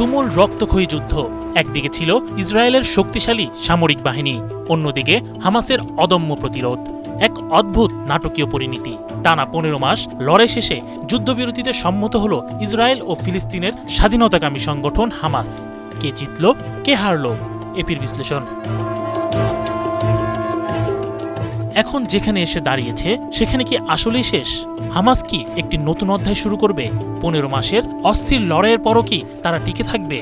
তুমুল রক্তক্ষয়ী যুদ্ধ। একদিকে ছিল ইসরায়েলের শক্তিশালী সামরিক বাহিনী, অন্যদিকে হামাসের অদম্য প্রতিরোধ। এক অদ্ভুত নাটকীয় পরিণতি। টানা 15 মাস লড়াই শেষে যুদ্ধবিরতিতে সম্মত হল ইসরায়েল ও ফিলিস্তিনের স্বাধীনতাকামী সংগঠন হামাস। কে জিতল, কে হারল? এপির বিশ্লেষণ। এখন যেখানে এসে দাঁড়িয়েছে সেখানে কি আসলেই শেষ? হামাস কি একটি নতুন অধ্যায় শুরু করবে? 15 মাসের অস্থির লড়াইয়ের পরও কি তারা টিকে থাকবে?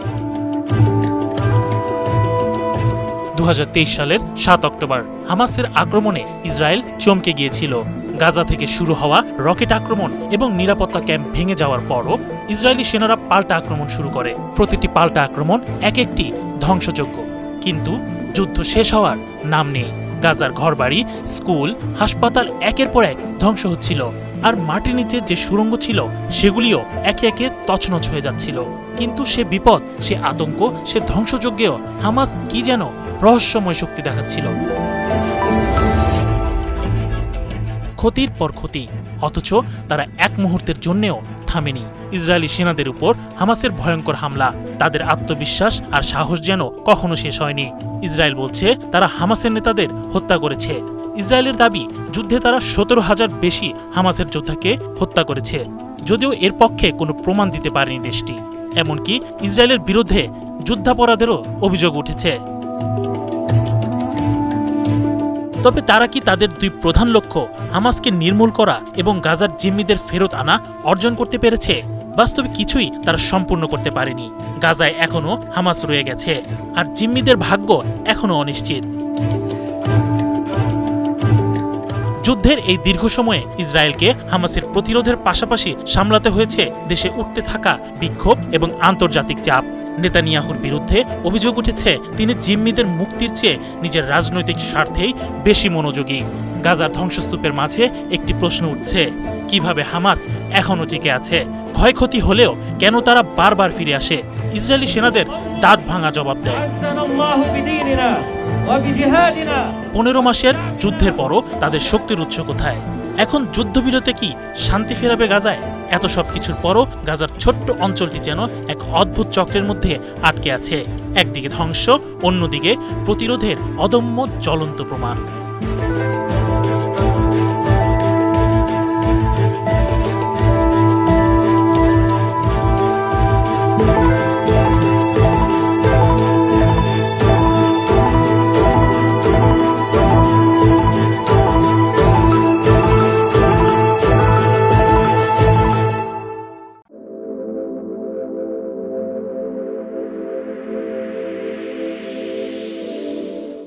2023 সালের 7 অক্টোবর হামাসের আক্রমণে ইসরায়েল চমকে গিয়েছিল। গাজা থেকে শুরু হওয়া রকেট আক্রমণ এবং নিরাপত্তা ক্যাম্প ভেঙে যাওয়ার পরও ইসরায়েলি সেনারা পাল্টা আক্রমণ শুরু করে। প্রতিটি পাল্টা আক্রমণ এক একটি ধ্বংসযজ্ঞ। কিন্তু যুদ্ধ শেষ হওয়ার নাম নেই। গাজার ঘরবাড়ি, স্কুল, হাসপাতাল একের পর এক ধ্বংস হচ্ছিল, আর মাটির নিচে যে সুড়ঙ্গ ছিল সেগুলিও একে একে তছনছ হয়ে যাচ্ছিল। কিন্তু সে বিপদ, সে আতঙ্ক, সে ধ্বংসযজ্ঞেও হামাস কি যেন রহস্যময় শক্তি দেখাচ্ছিল। ক্ষতির পর ক্ষতি, অথচ তারা এক মুহূর্তের জন্যেও থামেনি। ইসরায়েলি সেনাদের উপর হামাসের ভয়ঙ্কর হামলা, তাদের আত্মবিশ্বাস আর সাহস যেন কখনো শেষ হয়নি। ইসরায়েল বলছে তারা হামাসের নেতাদের হত্যা করেছে। ইসরায়েলের দাবি, যুদ্ধে তারা 17,000 বেশি হামাসের যোদ্ধাকে হত্যা করেছে, যদিও এর পক্ষে কোনো প্রমাণ দিতে পারেনি দেশটি। এমনকি ইসরায়েলের বিরুদ্ধে যুদ্ধাপরাধেরও অভিযোগ উঠেছে। তবে তারা কি তাদের দুই প্রধান লক্ষ্য, হামাসকে নির্মূল করা এবং গাজার জিম্মিদের ফেরত আনা, অর্জন করতে পেরেছে? বাস্তবে কিছুই তারা সম্পূর্ণ করতে পারেনি। গাজায় এখনো হামাস রয়ে গেছে, আর জিম্মিদের ভাগ্য এখনো অনিশ্চিত। যুদ্ধের এই দীর্ঘ সময়ে ইসরায়েলকে হামাসের প্রতিরোধের পাশাপাশি সামলাতে হয়েছে দেশে উঠতে থাকা বিক্ষোভ এবং আন্তর্জাতিক চাপ। নেতানিয়াহুর বিরুদ্ধে অভিযোগ উঠেছে তিনি জিম্মিদের মুক্তির চেয়ে নিজের রাজনৈতিক স্বার্থেই বেশি মনোযোগী। গাজার ধ্বংসস্তূপের মাঝে একটি প্রশ্ন উঠছে, কিভাবে হামাস এখনো টিকে আছে? ক্ষয়ক্ষতি হলেও কেন তারা বারবার ফিরে আসে? ইসরায়েলি সেনাদের দাঁত ভাঙা জবাব দেয়। 15 মাসের যুদ্ধের পরও তাদের শক্তির উৎস কোথায়? এখন যুদ্ধবিরতি কি শান্তি ফেরাবে গাজায়? এত সব কিছুর পরও গাজার ছোট্ট অঞ্চলটি যেন এক অদ্ভুত চক্রের মধ্যে আটকে আছে। একদিকে ধ্বংস, অন্যদিকে প্রতিরোধের অদম্য জ্বলন্ত প্রমাণ।